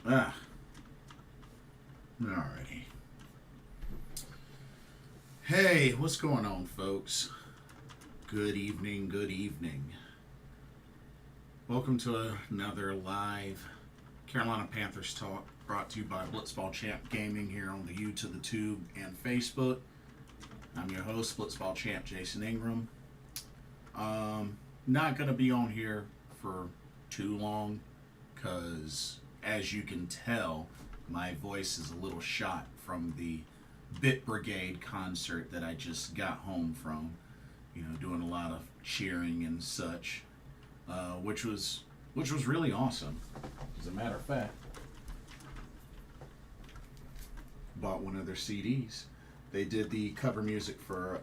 Ah, alrighty. Hey, what's going on, folks? Good evening, good evening. Welcome to another live Carolina Panthers talk brought to you by Blitzball Champ Gaming here on the YouTube, the Tube, and Facebook. I'm your host, Blitzball Champ Jason Ingram. Not going to be on here for too long because, as you can tell, my voice is a little shot from the Bit Brigade concert that I just got home from. You know, doing a lot of cheering and such, which was really awesome. As a matter of fact, bought one of their CDs. They did the cover music for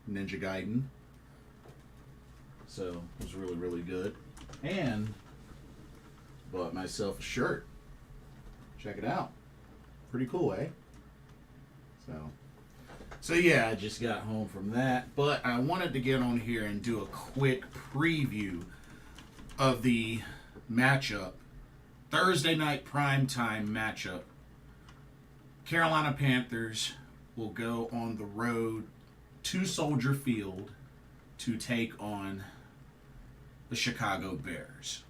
Ninja Gaiden, so it was really good. And bought myself a shirt. Check it out. Pretty cool, eh? So yeah, I just got home from that, but I wanted to get on here and do a quick preview of the matchup, Thursday night primetime matchup. Carolina Panthers will go on the road to Soldier Field to take on the Chicago Bears.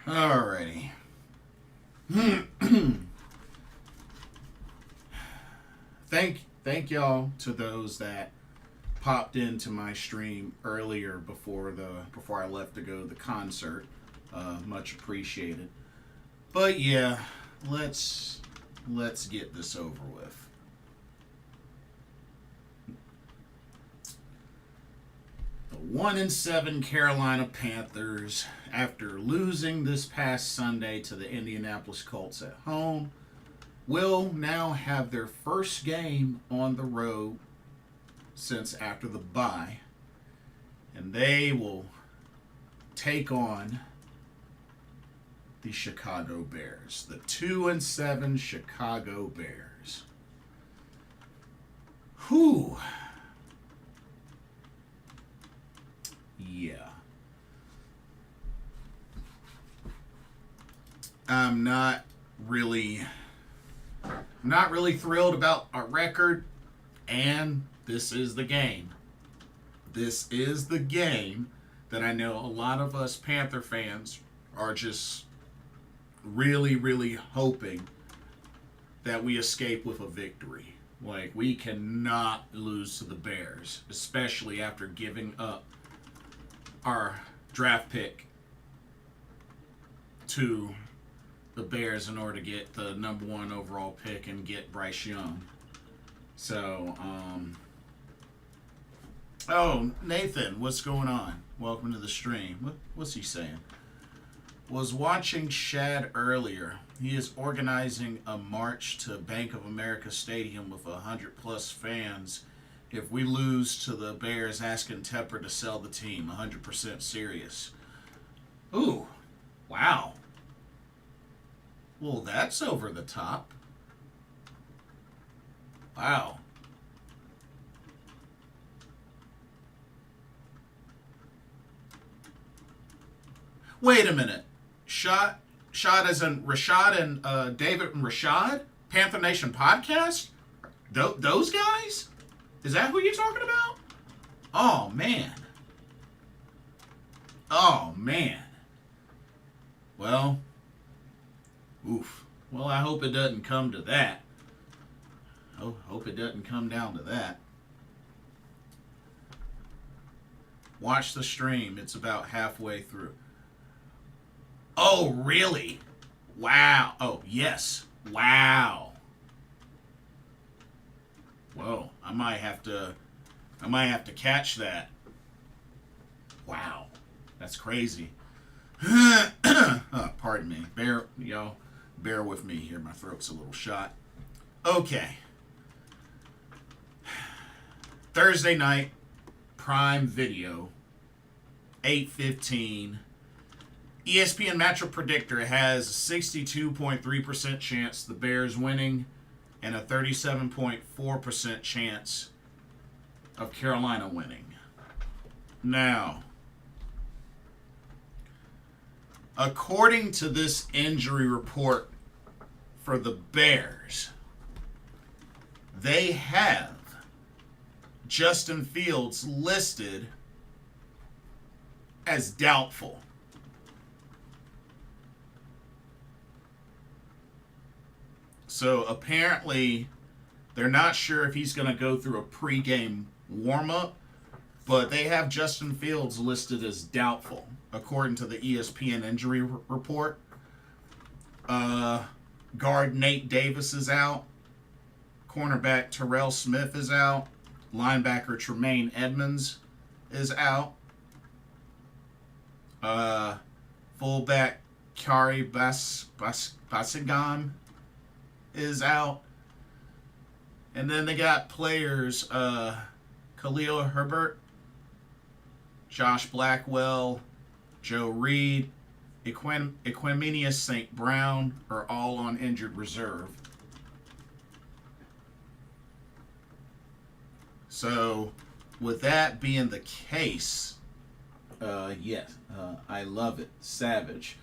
Alrighty. Thank y'all to those that popped into my stream earlier before I left to go to the concert. Much appreciated. But yeah, let's get this over with. The 1-7 Carolina Panthers, after losing this past Sunday to the Indianapolis Colts at home, will now have their first game on the road since after the bye, and they will take on the Chicago Bears, the 2-7 Chicago Bears. Whew. Yeah. I'm not really thrilled about our record, and this is the game. This is the game that I know a lot of us Panther fans are just really hoping that we escape with a victory. Like, we cannot lose to the Bears, especially after giving up our draft pick to the Bears in order to get the number 1 overall pick and get Bryce Young. So, oh, Nathan, what's going on? Welcome to the stream. What's he saying? Was watching Shad earlier. He is organizing a march to Bank of America Stadium with 100+ fans if we lose to the Bears, asking Tepper to sell the team. 100% serious. Ooh, wow. Well, that's over the top. Wow. Wait a minute. Shot as in Rashad and David and Rashad? Panther Nation podcast? Those guys? Is that who you're talking about? Oh, man. Oh, man. Well, oof. Well, I hope it doesn't come to that. Hope it doesn't come down to that. Watch the stream. It's about halfway through. Oh, really? Wow. Oh, yes. Wow. Whoa. I might have to catch that. Wow. That's crazy. Pardon me. Bear with me here. My throat's a little shot. Okay. Thursday night, Prime Video, 8:15. ESPN Matchup Predictor has a 62.3% chance the Bears winning and a 37.4% chance of Carolina winning. Now, According to this injury report for the Bears, they have Justin Fields listed as doubtful. So apparently, they're not sure if he's going to go through a pregame warm-up, but they have Justin Fields listed as doubtful, according to the ESPN injury report. Guard Nate Davis is out. Cornerback Terrell Smith is out. Linebacker Tremaine Edmonds is out. Fullback Kari Basigan is out. And then they got players Khalil Herbert, Josh Blackwell, Joe Reed, Equanimeous St. Brown are all on injured reserve. So, with that being the case, yes, I love it. Savage.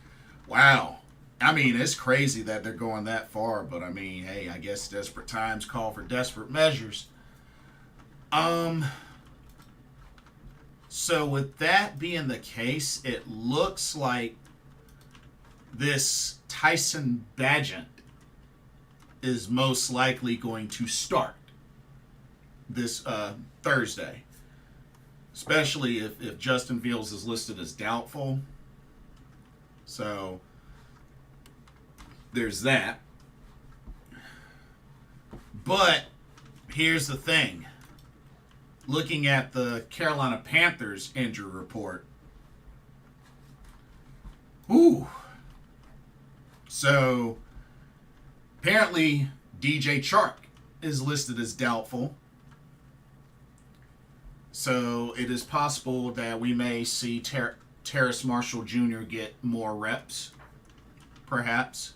Wow. I mean, it's crazy that they're going that far, but I mean, hey, I guess desperate times call for desperate measures. So with that being the case, it looks like this Tyson Bagent is most likely going to start this Thursday, especially if Justin Fields is listed as doubtful. So there's that. But here's the thing. Looking at the Carolina Panthers injury report. Ooh. So apparently DJ Chark is listed as doubtful. So it is possible that we may see Terrace Marshall Jr. get more reps, perhaps.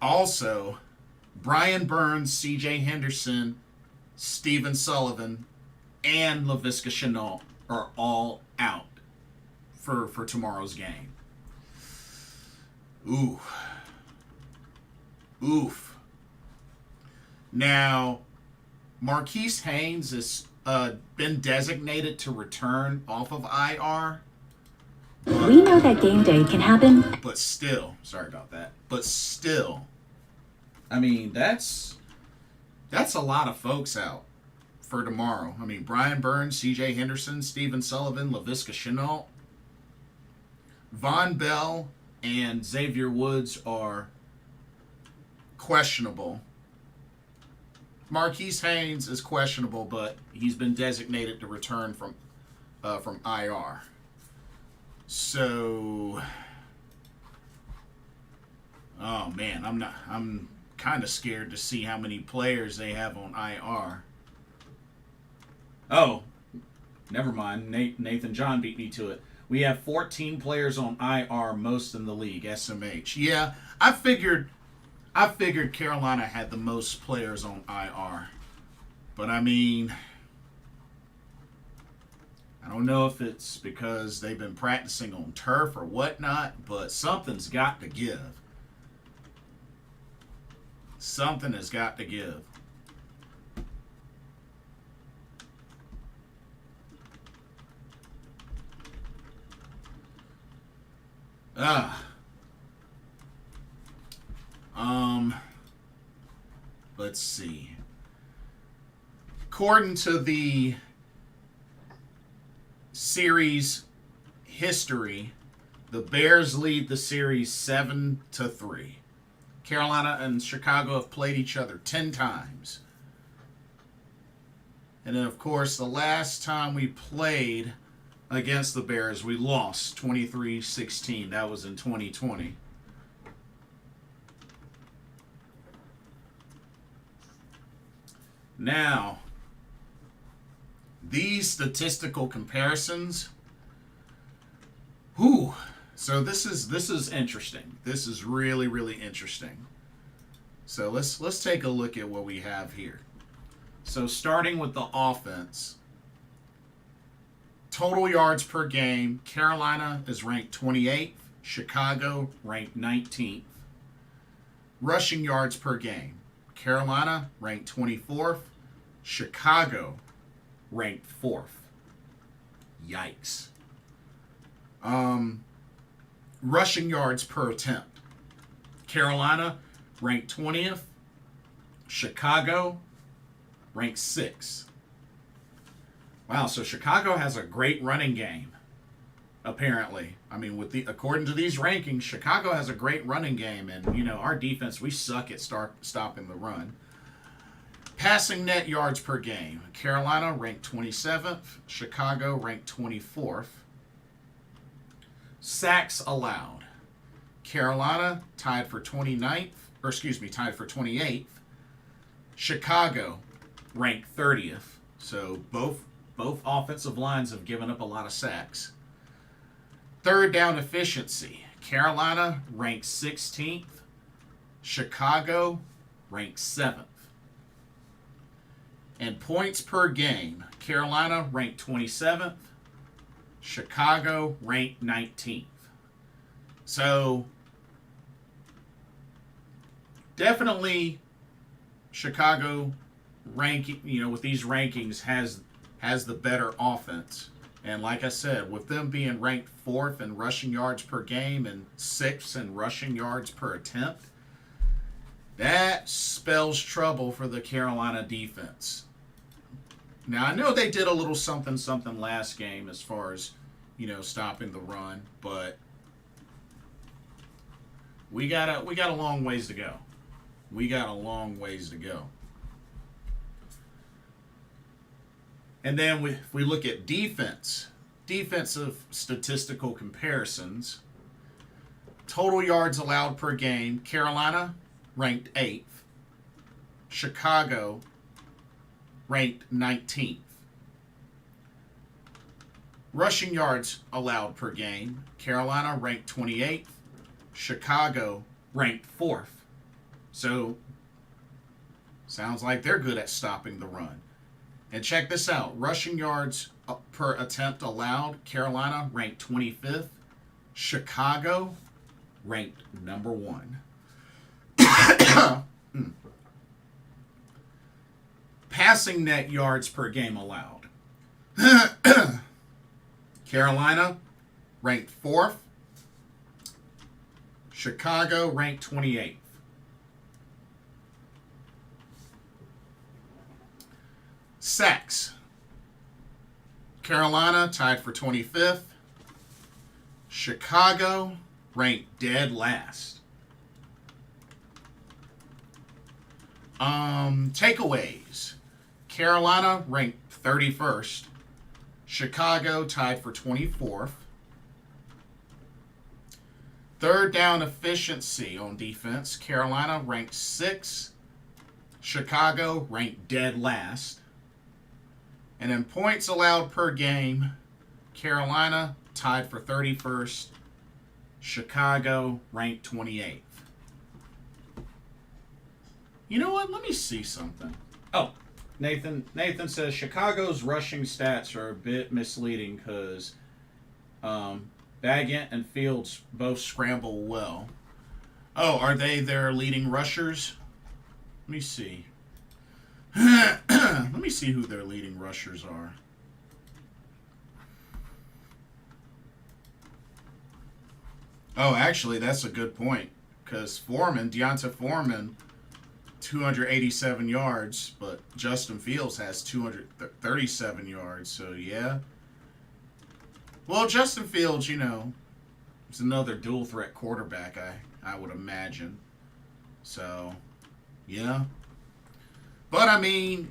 Also, Brian Burns, C.J. Henderson, Stephen Sullivan, and Laviska Shenault are all out for tomorrow's game. Ooh. Oof. Now, Marquise Haynes has been designated to return off of IR. We know that game day can happen. But still, sorry about that. But still, I mean, that's a lot of folks out for tomorrow. I mean, Brian Burns, C.J. Henderson, Stephen Sullivan, Laviska Shenault, Von Bell, and Xavier Woods are questionable. Marquise Haynes is questionable, but he's been designated to return from IR. So, oh man, I'm kind of scared to see how many players they have on IR. Oh, never mind. Nathan John beat me to it. We have 14 players on IR, most in the league, SMH. Yeah, I figured Carolina had the most players on IR. But I mean, I don't know if it's because they've been practicing on turf or whatnot, but something's got to give. Something has got to give. Let's see. According to the series history, the Bears lead the series 7-3. Carolina and Chicago have played each other 10 times. And then, of course, the last time we played against the Bears, we lost 23-16. That was in 2020. Now, these statistical comparisons, so this is interesting. This is really, really interesting. So let's take a look at what we have here. So starting with the offense, Total yards per game, Carolina is ranked 28th, Chicago ranked 19th. Rushing yards per game, Carolina ranked 24th, Chicago ranked 4th. Yikes. Rushing yards per attempt, Carolina ranked 20th, Chicago ranked 6th. Wow, so Chicago has a great running game, apparently. I mean, according to these rankings, Chicago has a great running game, and our defense, we suck at stopping the run. Passing net yards per game, Carolina ranked 27th, Chicago ranked 24th. Sacks allowed, Carolina tied for 28th. Chicago ranked 30th. So both offensive lines have given up a lot of sacks. Third down efficiency, Carolina ranked 16th, Chicago ranked 7th. And points per game, Carolina ranked 27th, Chicago ranked 19th. So definitely Chicago ranking, with these rankings has the better offense. And like I said, with them being ranked 4th in rushing yards per game and 6th in rushing yards per attempt, that spells trouble for the Carolina defense. Now, I know they did a little something last game as far as, stopping the run, but we got a long ways to go. And then if we look at defensive statistical comparisons, total yards allowed per game, Carolina ranked 8th, Chicago ranked 19th. Rushing yards allowed per game, Carolina ranked 28th, Chicago ranked 4th. So, sounds like they're good at stopping the run. And check this out. Rushing yards per attempt allowed, Carolina ranked 25th. Chicago ranked number 1. Passing net yards per game allowed. Carolina ranked 4th. Chicago ranked 28th. Sacks, Carolina tied for 25th. Chicago ranked dead last. Takeaways, Carolina ranked 31st. Chicago tied for 24th. Third down efficiency on defense, Carolina ranked 6th. Chicago ranked dead last. And in points allowed per game, Carolina tied for 31st. Chicago ranked 28th. You know what? Let me see something. Oh, Nathan says Chicago's rushing stats are a bit misleading because Baggett and Fields both scramble well. Oh, are they their leading rushers? Let me see. Let me see who their leading rushers are. Oh, actually, that's a good point. Because Deonta Foreman, 287 yards, but Justin Fields has 237 yards. So, yeah. Well, Justin Fields, is another dual threat quarterback, I would imagine. So, yeah. But, I mean,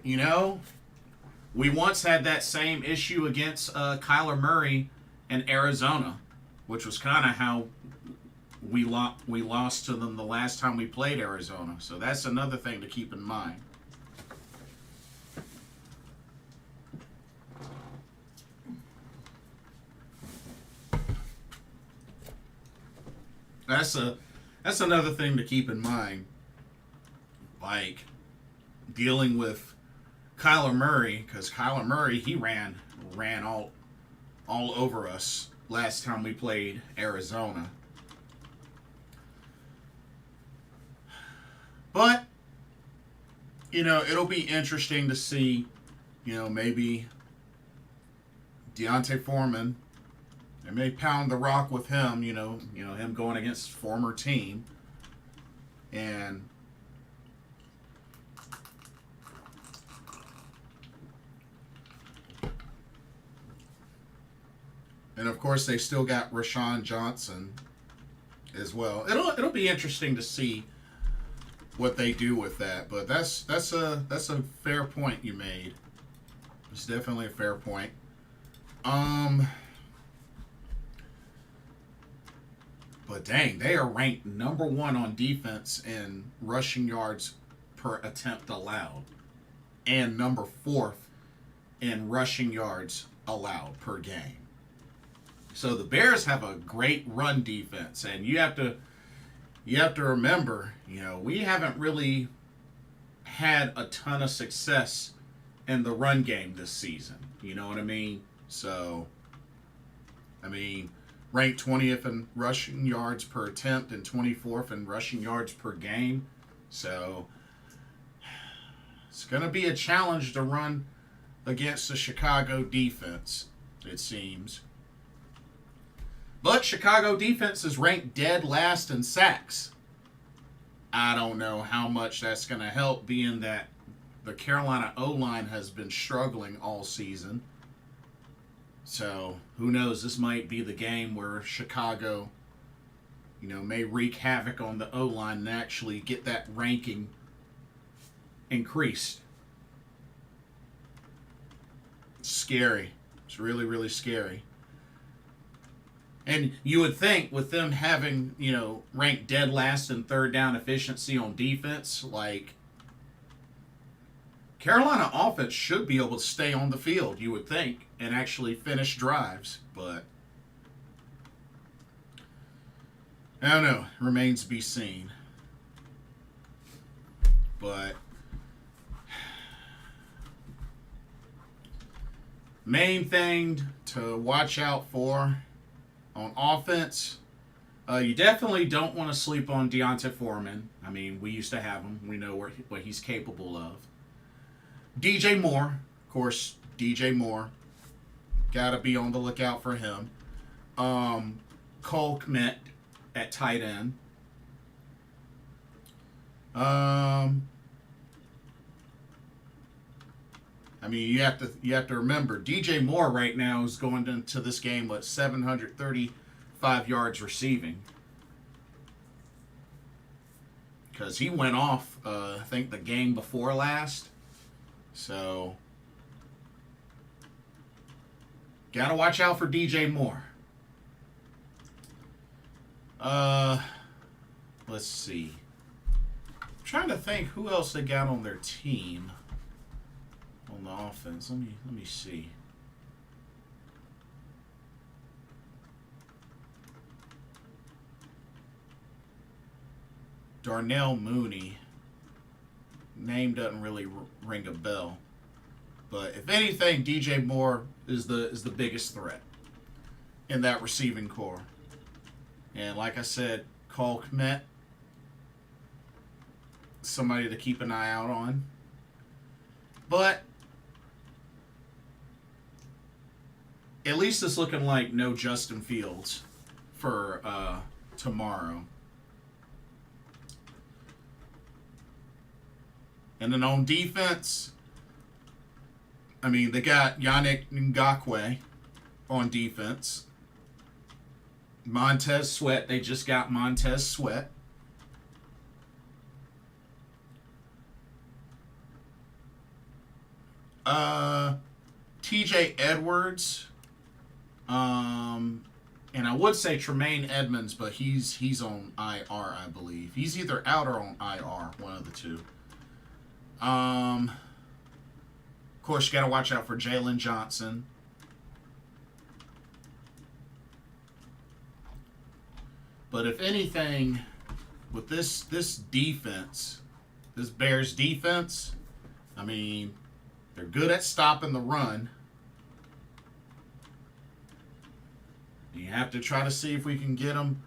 we once had that same issue against Kyler Murray in Arizona, which was kind of how we lost to them the last time we played Arizona. So that's another thing to keep in mind. That's another thing to keep in mind. Like dealing with Kyler Murray, because Kyler Murray, he ran all over us last time we played Arizona. But, it'll be interesting to see, maybe D'Onta Foreman, they may pound the rock with him, him going against former team. And of course they still got Rashawn Johnson as well. It'll be interesting to see what they do with that. But that's a fair point you made. It's definitely a fair point. But dang, they are ranked number 1 on defense in rushing yards per attempt allowed, and number 4th in rushing yards allowed per game. So the Bears have a great run defense, and you have to remember, we haven't really had a ton of success in the run game this season. You know what I mean? So, ranked 20th in rushing yards per attempt and 24th in rushing yards per game. So, it's going to be a challenge to run against the Chicago defense, it seems. But Chicago defense is ranked dead last in sacks. I don't know how much that's going to help, being that the Carolina O-line has been struggling all season. So, who knows? This might be the game where Chicago, may wreak havoc on the O-line and actually get that ranking increased. It's scary. It's really, really scary. And you would think with them having, ranked dead last in third down efficiency on defense, like, Carolina offense should be able to stay on the field, you would think, and actually finish drives. But I don't know. Remains to be seen. But main thing to watch out for on offense, you definitely don't want to sleep on D'Onta Foreman. We used to have him. We know what he's capable of. DJ Moore, of course, DJ Moore. Got to be on the lookout for him. Cole Kmet at tight end. You have to remember, DJ Moore right now is going into this game with 735 yards receiving, because he went off, I think, the game before last. So, gotta watch out for DJ Moore. Let's see. I'm trying to think who else they got on their team on the offense. Let me see. Darnell Mooney. Name doesn't really ring a bell, but if anything, DJ Moore is the biggest threat in that receiving core. And like I said, Cole Kmet, somebody to keep an eye out on. But at least it's looking like no Justin Fields for tomorrow. And then on defense, they got Yannick Ngakoue on defense. Montez Sweat, they just got Montez Sweat. TJ Edwards. And I would say Tremaine Edmonds, but he's on IR, I believe. He's either out or on IR, one of the two. Of course, you got to watch out for Jalen Johnson. But if anything, with this defense, this Bears defense, they're good at stopping the run. You have to try to see if we can get them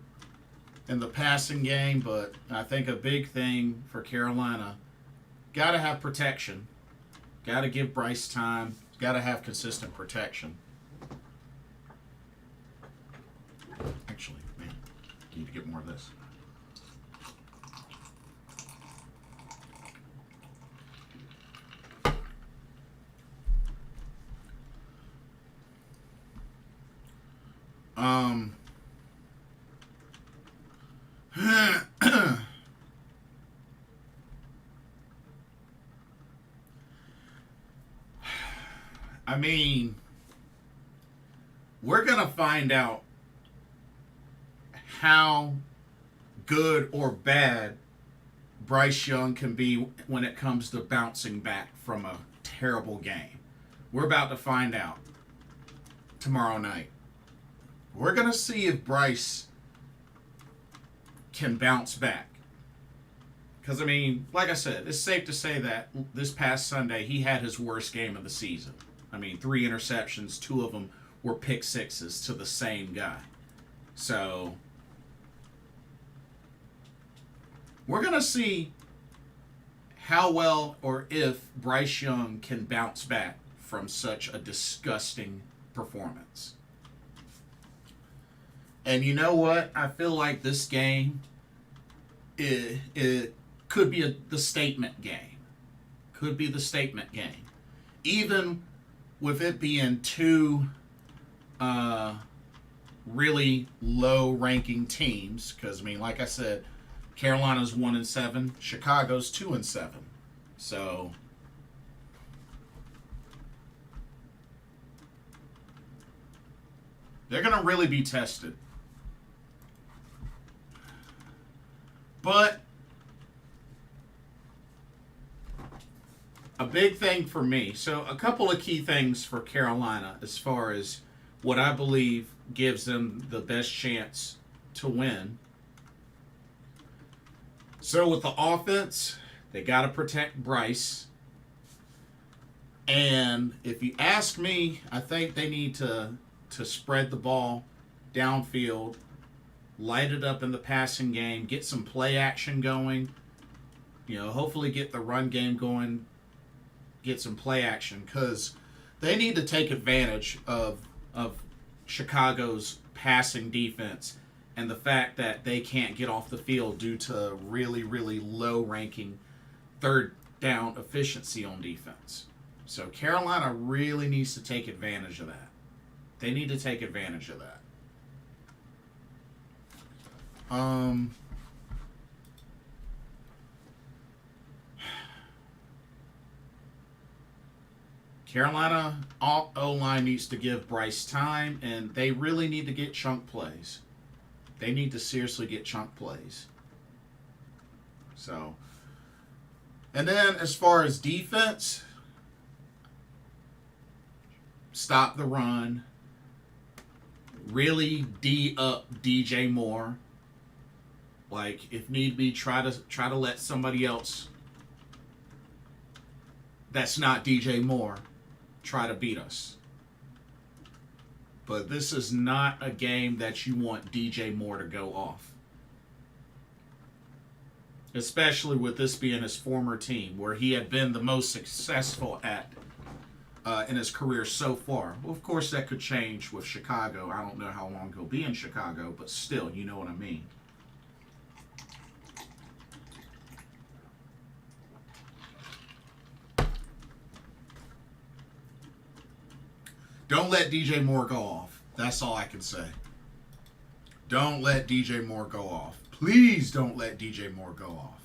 in the passing game, but I think a big thing for Carolina, got to have protection. Got to give Bryce time. Got to have consistent protection. Actually, man, need to get more of this. I mean, we're going to find out how good or bad Bryce Young can be when it comes to bouncing back from a terrible game. We're about to find out tomorrow night. We're going to see if Bryce can bounce back. Because, I mean, like I said, it's safe to say that this past Sunday, he had his worst game of the season. I mean, 3 interceptions, 2 of them were pick sixes to the same guy. So, we're going to see how well or if Bryce Young can bounce back from such a disgusting performance. And you know what? I feel like this game, it could be the statement game. Could be the statement game. Even with it being 2 really low-ranking teams, because, I mean, like I said, Carolina's 1-7, Chicago's 2-7. So, they're going to really be tested. But a big thing for me, so a couple of key things for Carolina as far as what I believe gives them the best chance to win. So with the offense, they got to protect Bryce. And if you ask me, I think they need to spread the ball downfield, light it up in the passing game, get some play action going, hopefully get the run game going, get some play action, because they need to take advantage of Chicago's passing defense and the fact that they can't get off the field due to really, really low-ranking third down efficiency on defense. So Carolina really needs to take advantage of that. They need to take advantage of that. Carolina O-line needs to give Bryce time, and they really need to get chunk plays. They need to seriously get chunk plays. So, and then as far as defense, stop the run. Really D up DJ Moore. Like, if need be, try to let somebody else that's not DJ Moore try to beat us. But this is not a game that you want DJ Moore to go off. Especially with this being his former team, where he had been the most successful at in his career so far. Well, of course, that could change with Chicago. I don't know how long he'll be in Chicago, but still, you know what I mean. Don't let DJ Moore go off. That's all I can say. Don't let DJ Moore go off. Please don't let DJ Moore go off.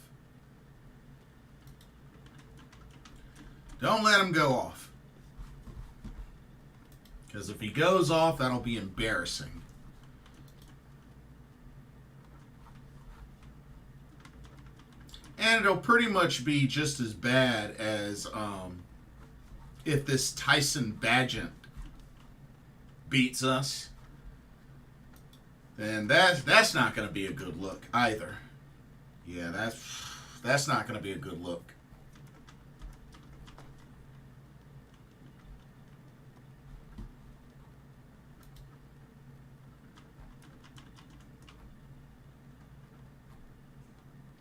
Don't let him go off. Because if he goes off, that'll be embarrassing. And it'll pretty much be just as bad as if this Tyson Bagent beats us. Then that's not going to be a good look either. Yeah, that's not going to be a good look.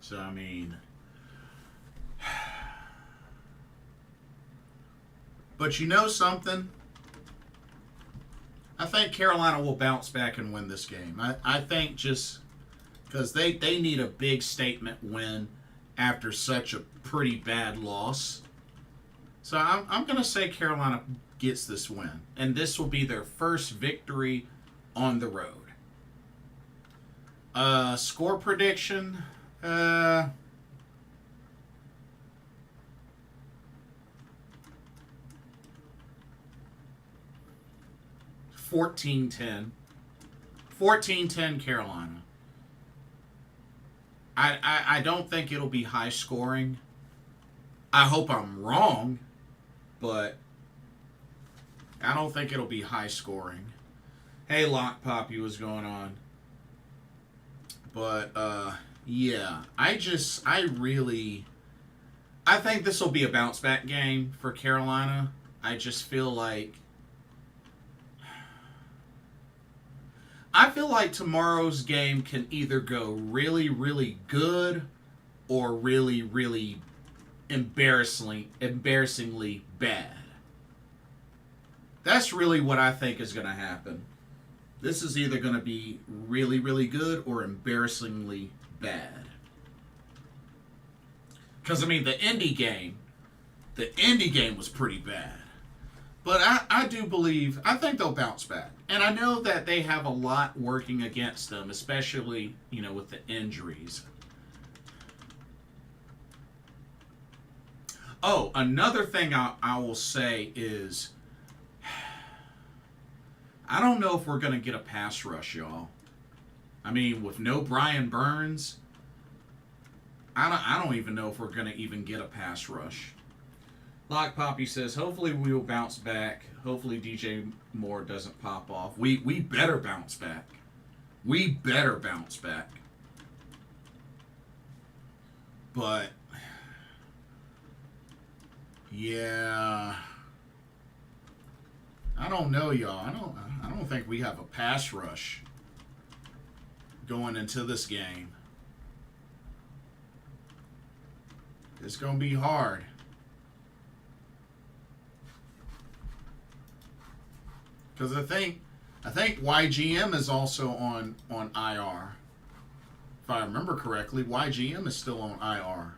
So, I mean, but you know something? I think Carolina will bounce back and win this game. I think just because they need a big statement win after such a pretty bad loss. So I'm going to say Carolina gets this win. And this will be their first victory on the road. Score prediction. 14-10. 14-10 Carolina. I don't think it'll be high scoring. I hope I'm wrong, but I don't think it'll be high scoring. Hey, Lock Poppy, what's going on? But, yeah, I think this will be a bounce back game for Carolina. I just feel like tomorrow's game can either go really, really good or really, really embarrassingly bad. That's really what I think is going to happen. This is either going to be really, really good or embarrassingly bad. Because, I mean, the Indy game was pretty bad. But I think they'll bounce back. And I know that they have a lot working against them, especially, with the injuries. Oh, another thing I will say is, I don't know if we're going to get a pass rush, y'all. I mean, with no Brian Burns, I don't even know if we're going to even get a pass rush. Lock Poppy says, hopefully we will bounce back. Hopefully DJ Moore doesn't pop off. We better bounce back. We better bounce back. But, yeah, I don't know, y'all. I don't think we have a pass rush going into this game. It's going to be hard. Because I think YGM is also on IR. If I remember correctly, YGM is still on IR.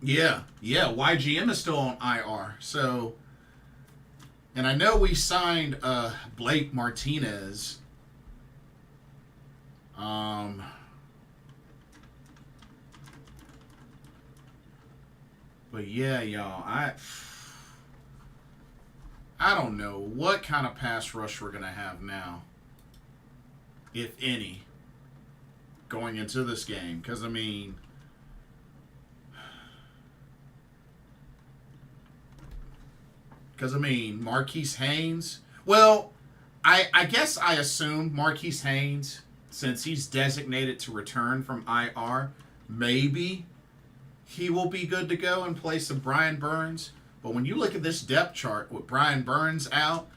Yeah, YGM is still on IR. So, and I know we signed Blake Martinez. But yeah, y'all, I don't know what kind of pass rush we're going to have now, if any, going into this game. Because, I mean, Marquise Haynes, well, I guess I assume Marquise Haynes, since he's designated to return from IR, maybe he will be good to go in place of Brian Burns. But when you look at this depth chart with Brian Burns out,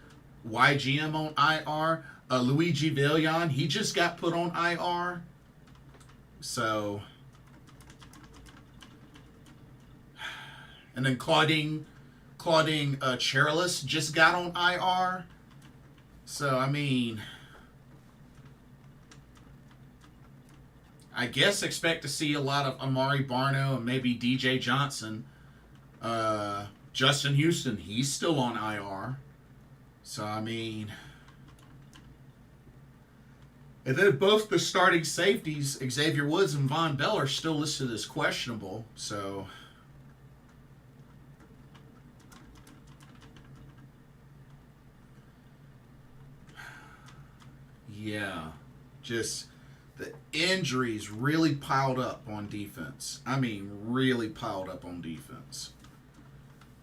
YGM on IR, Luigi Villian, he just got put on IR. So, and then Claudine Cherilus just got on IR. So, I mean, I guess expect to see a lot of Amari Barno and maybe DJ Johnson. Justin Houston, he's still on IR. So, I mean, and then both the starting safeties, Xavier Woods and Von Bell, are still listed as questionable. So, yeah, just the injuries really piled up on defense. I mean, really piled up on defense.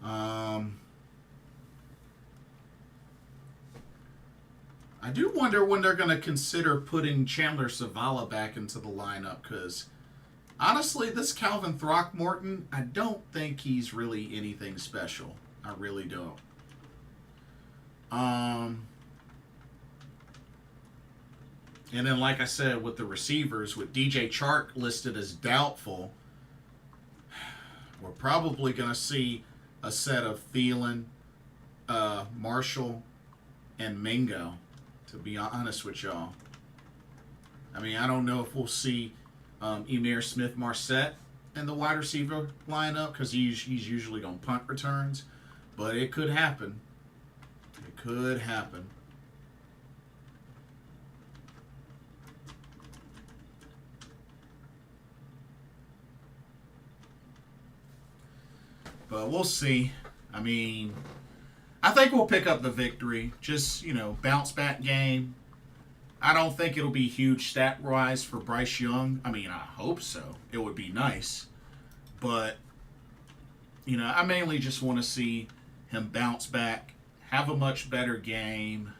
I do wonder when they're going to consider putting Chandler Zavala back into the lineup, because honestly, this Calvin Throckmorton, I don't think he's really anything special. I really don't. And then, like I said, with the receivers, with DJ Chark listed as doubtful, we're probably going to see a set of Thielen, Marshall, and Mingo, to be honest with y'all. I mean, I don't know if we'll see Emir Smith-Marset in the wide receiver lineup because he's usually on punt returns. But it could happen. It could happen. But we'll see. I mean, I think we'll pick up the victory. Just, bounce back game. I don't think it'll be huge stat wise for Bryce Young. I mean, I hope so. It would be nice. But, I mainly just want to see him bounce back, have a much better game,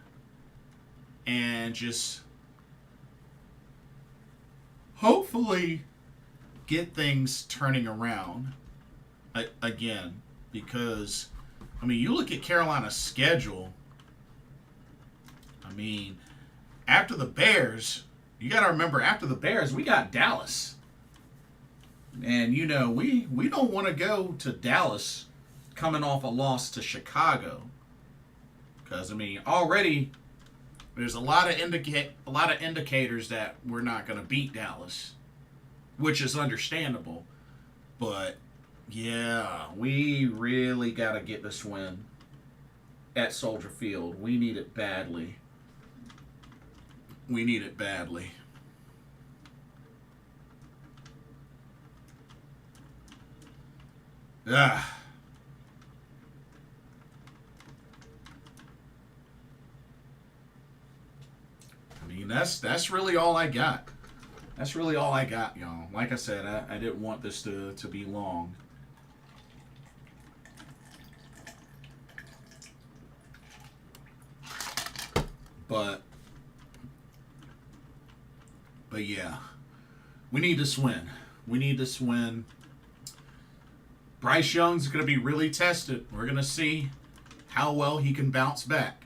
and just hopefully get things turning around again. Because, I mean, you look at Carolina's schedule. I mean, after the Bears, you got to remember, after the Bears, we got Dallas. And, we don't want to go to Dallas coming off a loss to Chicago. Because, I mean, already there's a lot of indicators that we're not going to beat Dallas, which is understandable. But, yeah, we really got to get this win at Soldier Field. We need it badly. We need it badly. Ah. I mean, that's really all I got. That's really all I got, y'all. Like I said, I didn't want this to be long. But yeah, we need this win. We need this win. Bryce Young's going to be really tested. We're going to see how well he can bounce back.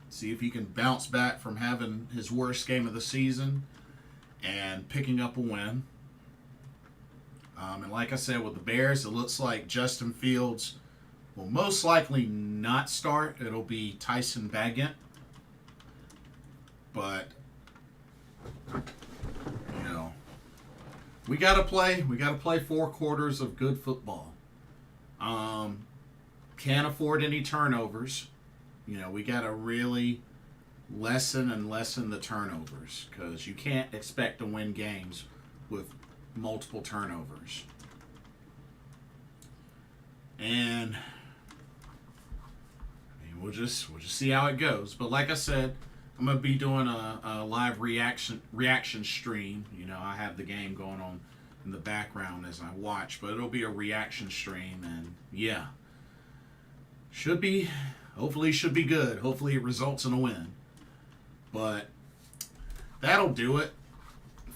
See if he can bounce back from having his worst game of the season and picking up a win. And like I said, with the Bears, it looks like Justin Fields will most likely not start. It'll be Tyson Bagent. But, we gotta play. We gotta play 4 quarters of good football. Can't afford any turnovers. We gotta really lessen the turnovers because you can't expect to win games with multiple turnovers. And we'll just see how it goes. But like I said, I'm gonna be doing a live reaction stream. I have the game going on in the background as I watch, but it'll be a reaction stream, and yeah, hopefully should be good. Hopefully it results in a win. But that'll do it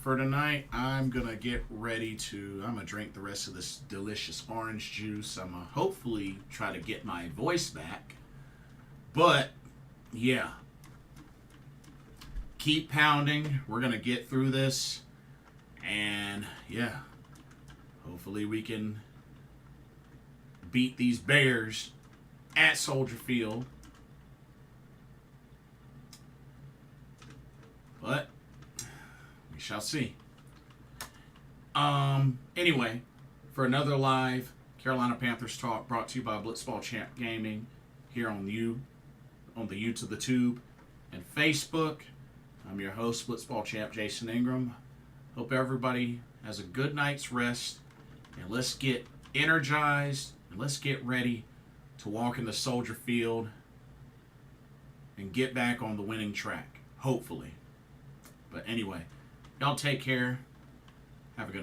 for tonight. I'm gonna get ready I'm gonna drink the rest of this delicious orange juice. I'm gonna hopefully try to get my voice back. But yeah, keep pounding. We're going to get through this. And, yeah, hopefully we can beat these Bears at Soldier Field. But we shall see. Anyway, for another live Carolina Panthers talk brought to you by Blitzball Champ Gaming here on the U to the Tube and Facebook. I'm your host, Blitzball Champ Jason Ingram. Hope everybody has a good night's rest, and let's get energized and let's get ready to walk into Soldier Field and get back on the winning track, hopefully. But anyway, y'all take care. Have a good